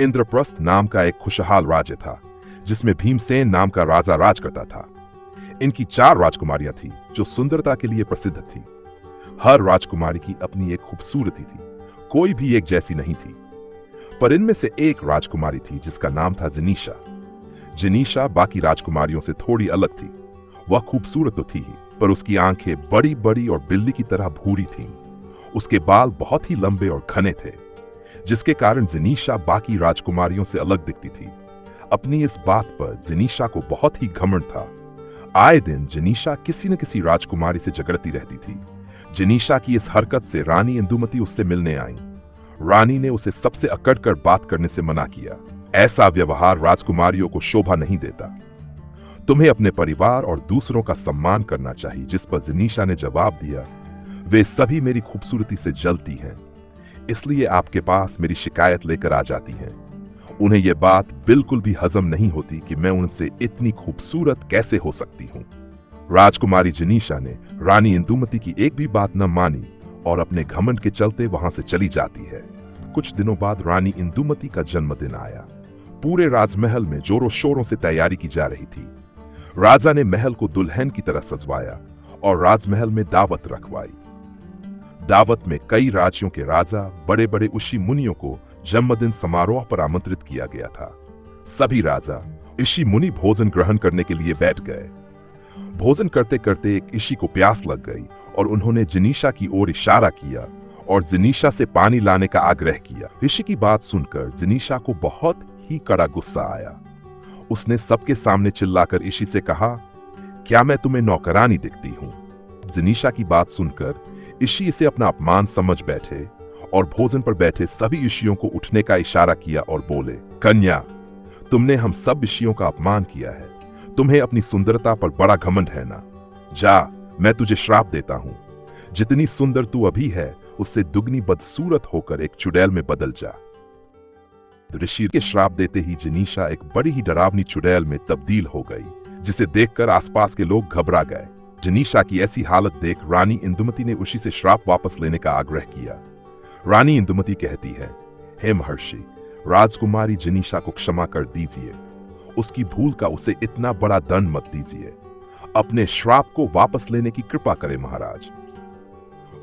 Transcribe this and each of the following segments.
इंद्रप्रस्थ नाम का एक खुशहाल राज्य था जिसमें भीमसेन नाम का राजा राज करता था। इनकी 4 राजकुमारियां थी जो सुंदरता के लिए प्रसिद्ध थी। हर राजकुमारी की अपनी एक खूबसूरती थी, कोई भी एक जैसी नहीं थी। पर इनमें से एक राजकुमारी थी जिसका नाम था जिनीशा। जिनीशा बाकी राजकुमारियों से थोड़ी अलग थी। वह खूबसूरत तो थी ही, पर उसकी आंखें बड़ी बड़ी और बिल्ली की तरह भूरी थीं। उसके बाल बहुत ही लंबे और घने थे, जिसके कारण जिनीशा बाकी राजकुमारियों से अलग दिखती थी। अपनी इस बात पर जिनीशा को बहुत ही घमंड था। आए दिन जिनीशा किसी न किसी राजकुमारी से झगड़ती रहती थी। जिनीशा की इस हरकत से रानी इंदुमती उससे मिलने आई। रानी ने उसे सबसे अकड़कर बात करने से मना किया। ऐसा व्यवहार राजकुमारियों को शोभा नहीं देता। तुम्हें अपने परिवार और दूसरों का सम्मान करना चाहिए। जिस पर जिनीशा ने जवाब दिया, वे सभी मेरी खूबसूरती से जलती हैं, इसलिए आपके पास मेरी शिकायत लेकर आ जाती हैं। उन्हें यह बात बिल्कुल भी हजम नहीं होती कि मैं उनसे इतनी खूबसूरत कैसे हो सकती हूँ। राजकुमारी जिनीशा ने रानी इंदुमती की एक भी बात न मानी और अपने घमंड के चलते वहां से चली जाती है। कुछ दिनों बाद रानी इंदुमती का जन्मदिन आया। पूरे राजमहल में जोरों शोरों से तैयारी की जा रही थी। राजा ने महल को दुल्हन की तरह सजवाया और राजमहल में दावत रखवाई। दावत में कई राज्यों के राजा, बड़े बड़े ऋषि मुनियों को जन्मदिन समारोह पर आमंत्रित किया गया था। सभी राजा ऋषि मुनि भोजन ग्रहण करने के लिए बैठ गए। भोजन करते करते एक ऋषि को प्यास लग गई और उन्होंने जिनीशा की ओर इशारा किया और जिनीशा से पानी लाने का आग्रह किया। ऋषि की बात सुनकर जिनीशा को बहुत ही कड़ा गुस्सा आया। उसने सबके सामने चिल्लाकर ऋषि से कहा, क्या मैं तुम्हें नौकरानी दिखती हूं? जिनीशा की बात सुनकर ऋषि इसे अपना अपमान समझ बैठे और भोजन पर बैठे सभी ऋषियों को उठने का इशारा किया और बोले, कन्या, तुमने हम सब ऋषियों का अपमान किया है। तुम्हें अपनी सुंदरता पर बड़ा घमंड है ना? जा, मैं तुझे श्राप देता हूं। जितनी सुंदर तू अभी है उससे दुगनी बदसूरत होकर एक चुड़ैल में बदल जा। ऋषि के श्राप देते ही जिनीशा एक बड़ी ही डरावनी चुड़ैल में तब्दील हो गई, जिसे देखकर आसपास के लोग घबरा गए। जिनीशा की ऐसी हालत देख रानी इंदुमती ने ऋषि से श्राप वापस लेने का आग्रह किया। रानी इंदुमती कहती है, हे महर्षि, राजकुमारी जिनीशा को क्षमा कर दीजिए। उसकी भूल का उसे इतना बड़ा दंड मत दीजिए। अपने श्राप को वापस लेने की कृपा करें महाराज।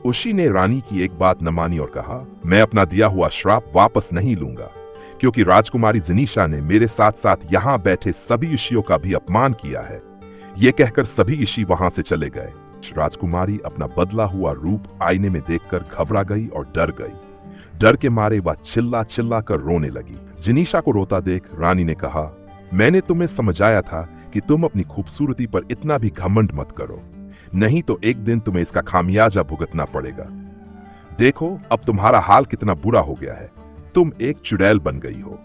ऋषि ने रानी की एक बात न मानी और कहा, मैं अपना दिया हुआ श्राप वापस नहीं लूंगा, क्योंकि राजकुमारी जिनीशा ने मेरे साथ साथ यहां बैठे सभी ऋषियों का भी अपमान किया है। यह कहकर सभी ऋषि वहां से चले गए। राजकुमारी अपना बदला हुआ रूप आईने में देखकर घबरा गई और डर गई। डर के मारे वह चिल्ला चिल्ला कर रोने लगी। जिनीशा को रोता देख रानी ने कहा, मैंने तुम्हें समझाया था कि तुम अपनी खूबसूरती पर इतना भी घमंड मत करो, नहीं तो एक दिन तुम्हें इसका खामियाजा भुगतना पड़ेगा। देखो अब तुम्हारा हाल कितना बुरा हो गया है, तुम एक चुड़ैल बन गई हो।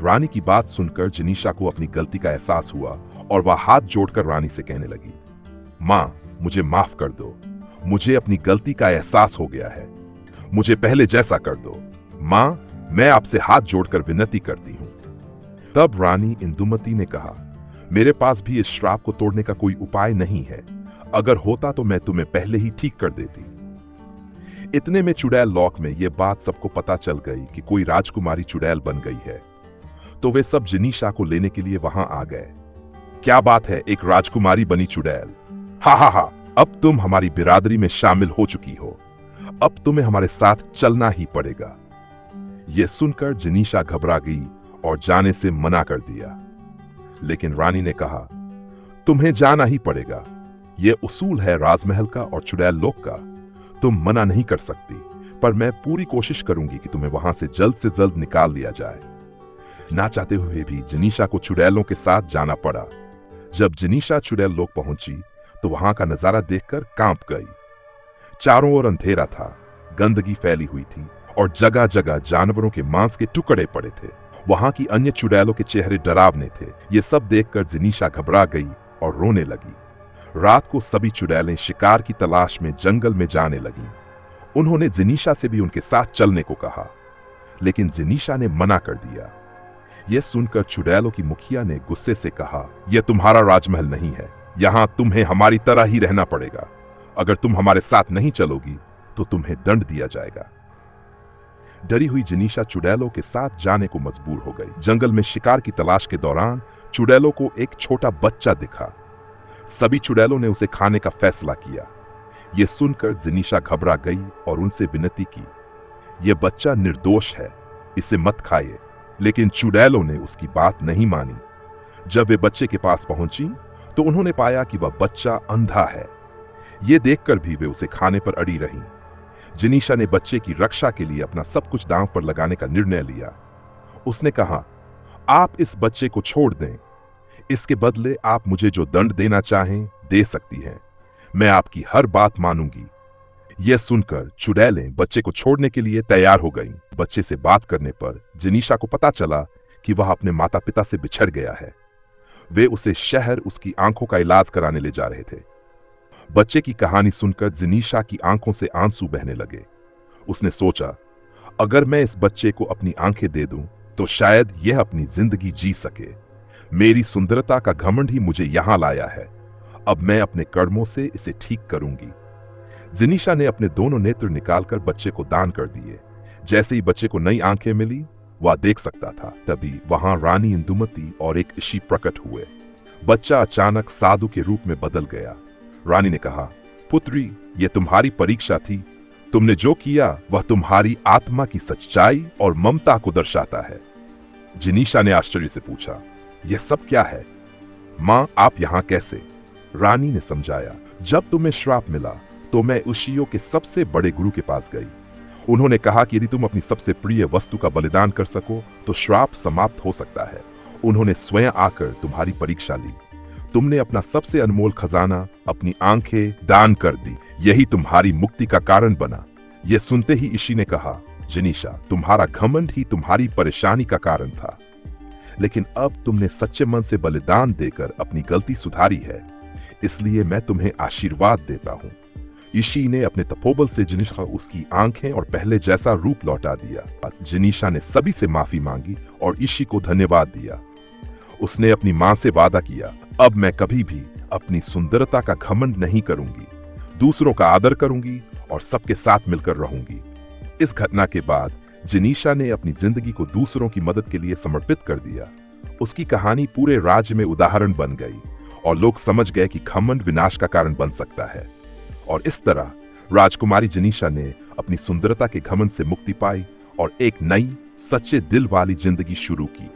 रानी की बात सुनकर जिनीशा को अपनी गलती का एहसास हुआ और वह हाथ जोड़कर रानी से कहने लगी, मां, मुझे माफ कर दो। मुझे अपनी गलती का एहसास हो गया है। मुझे पहले जैसा कर दो। मां, मैं आपसे हाथ जोड़कर विनती करती हूं। तब रानी इंदुमती ने कहा, मेरे पास भी इस श्राप को तोड़ने का कोई उपाय नहीं है। अगर होता तो मैं तुम्हें पहले ही ठीक कर देती। इतने में चुड़ैल लॉक में यह बात सबको पता चल गई कि कोई राजकुमारी चुड़ैल बन गई है। तो वे सब जिनीशा को लेने के लिए वहां आ गए। क्या बात है, एक राजकुमारी बनी चुड़ैल? हा हा हा, अब तुम हमारी बिरादरी में शामिल हो चुकी हो। अब तुम्हें हमारे साथ चलना ही पड़ेगा। यह सुनकर जिनीशा घबरा गई और जाने से मना कर दिया। लेकिन रानी ने कहा, तुम्हें जाना ही पड़ेगा। यह उसूल है राजमहल का और चुड़ैल लोक का। तुम मना नहीं कर सकती, पर मैं पूरी कोशिश करूंगी कि तुम्हें वहां से जल्द निकाल लिया जाए। ना चाहते हुए भी जिनीशा को चुड़ैलों के साथ जाना पड़ा। जब जिनीशा चुड़ैल लोक पहुंची तो वहां का नजारा देखकर कांप गई। चारों ओर अंधेरा था, गंदगी फैली हुई थी और जगह जगह जानवरों के मांस के टुकड़े पड़े थे। वहां की अन्य चुड़ैलों के चेहरे डरावने थे। ये सब देखकर जिनीशा घबरा गई और रोने लगी। रात को सभी चुड़ैलें शिकार की तलाश में जंगल में जाने लगीं। उन्होंने जिनीशा से भी उनके साथ चलने को कहा, लेकिन जिनीशा ने मना कर दिया। यह सुनकर चुड़ैलों की मुखिया ने गुस्से से कहा, यह तुम्हारा राजमहल नहीं है, यहां तुम्हें हमारी तरह ही रहना पड़ेगा। अगर तुम हमारे साथ नहीं चलोगी तो तुम्हें दंड दिया जाएगा। डरी हुई जनीशा चुड़ैलों के साथ जाने को मजबूर हो गई। जंगल में शिकार की तलाश के दौरान चुड़ैलों को एक छोटा बच्चा दिखा। सभी चुड़ैलों ने उसे खाने का फैसला किया। यह सुनकर जनीशा घबरा गई और उनसे विनती की, यह बच्चा निर्दोष है, इसे मत खाइए। लेकिन चुड़ैलों ने उसकी बात नहीं मानी। जब वे बच्चे के पास पहुंची तो उन्होंने पाया कि वह बच्चा अंधा है। यह देखकर भी वे उसे खाने पर अड़ी रहीं। जनीशा ने बच्चे की रक्षा के लिए अपना सब कुछ दांव पर लगाने का निर्णय लिया। उसने कहा, आप इस बच्चे को छोड़ दें, इसके बदले आप मुझे जो दंड देना चाहें दे सकती हैं। मैं आपकी हर बात मानूंगी। यह सुनकर चुड़ैलें बच्चे को छोड़ने के लिए तैयार हो गईं। बच्चे से बात करने पर जनीशा को पता चला कि वह अपने माता पिता से बिछड़ गया है। वे उसे शहर उसकी आंखों का इलाज कराने ले जा रहे थे। बच्चे की कहानी सुनकर जनीशा की आंखों से आंसू बहने लगे। उसने सोचा, अगर मैं इस बच्चे को अपनी आंखें दे दूं तो शायद यह अपनी जिंदगी जी सके। मेरी सुंदरता का घमंड ही मुझे यहां लाया है। अब मैं अपने कर्मों से इसे ठीक करूंगी। जनीशा ने अपने दोनों नेत्र निकालकर बच्चे को दान कर दिए। जैसे ही बच्चे को नई आंखें मिली, वह देख सकता था। तभी वहां रानी इंदुमती और एक ऋषि प्रकट हुए। बच्चा अचानक साधु के रूप में बदल गया। रानी ने कहा, पुत्री, यह तुम्हारी परीक्षा थी। तुमने जो किया वह तुम्हारी आत्मा की सच्चाई और ममता को दर्शाता है। जनीशा ने आश्चर्य से पूछा, यह सब क्या है? मां, आप यहां कैसे? रानी ने समझाया, जब तुम्हें श्राप मिला तो मैं ऋषियों के सबसे बड़े गुरु के पास गई। उन्होंने कहा कि यदि तुम अपनी सबसे प्रिय वस्तु का बलिदान कर सको तो श्राप समाप्त हो सकता है। उन्होंने स्वयं आकर तुम्हारी परीक्षा ली। तुमने अपना सबसे अनमोल खजाना, अपनी आंखें दान कर दी। यही तुम्हारी मुक्ति का कारण बना। यह सुनते ही ऋषि ने कहा, जनीशा, तुम्हारा घमंड ही तुम्हारी परेशानी का कारण था, लेकिन अब तुमने सच्चे मन से बलिदान देकर अपनी गलती सुधारी है, इसलिए मैं तुम्हें आशीर्वाद देता हूं। ऋषि ने अपने तपोबल से जनीशा को उसकी आंखें और पहले जैसा रूप लौटा दिया। जनीशा ने सभी से माफी मांगी और ऋषि को धन्यवाद दिया। उसने अपनी मां से वादा किया, अब मैं कभी भी अपनी सुंदरता का घमंड नहीं करूंगी, दूसरों का आदर करूंगी और सबके साथ मिलकर रहूंगी। इस घटना के बाद जनीशा ने अपनी जिंदगी को दूसरों की मदद के लिए समर्पित कर दिया। उसकी कहानी पूरे राज्य में उदाहरण बन गई और लोग समझ गए कि घमंड विनाश का कारण बन सकता है। और इस तरह राजकुमारी जनीशा ने अपनी सुंदरता के घमंड से मुक्ति पाई और एक नई सच्चे दिल वाली जिंदगी शुरू की।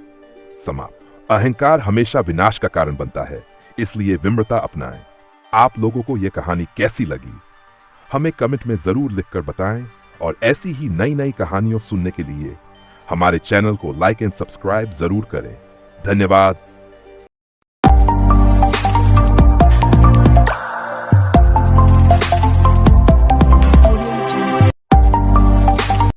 समाप्त। अहंकार हमेशा विनाश का कारण बनता है, इसलिए विनम्रता अपनाएं। आप लोगों को यह कहानी कैसी लगी हमें कमेंट में जरूर लिखकर बताएं और ऐसी ही नई नई कहानियों सुनने के लिए हमारे चैनल को लाइक एंड सब्सक्राइब जरूर करें। धन्यवाद।